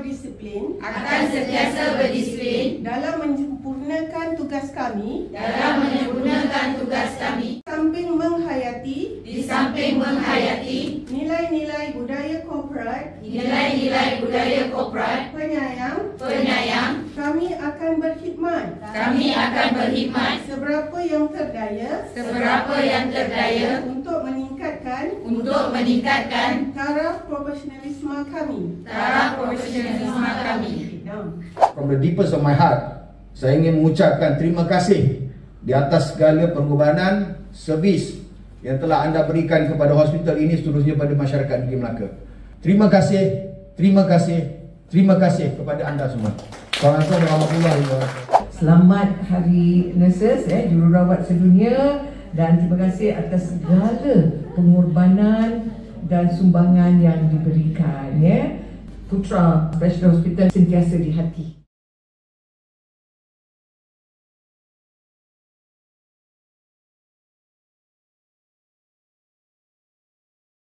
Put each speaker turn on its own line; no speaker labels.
berdisiplin
dalam menyempurnakan tugas kami di samping menghayati nilai-nilai budaya korporat penyayang. Kami akan berkhidmat seberapa yang terdaya untuk meningkatkan taraf profesionalisme kami.
From the deepest of my heart, saya ingin mengucapkan terima kasih di atas segala pengorbanan, servis yang telah anda berikan kepada hospital ini, seterusnya pada masyarakat Negeri Melaka. Terima kasih kepada anda semua. Assalamualaikum warahmatullahi wabarakatuh.
Selamat Hari Nurses, Jururawat Sedunia, dan terima kasih atas segala pengorbanan dan sumbangan yang diberikan. Putra Special Hospital sentiasa di hati.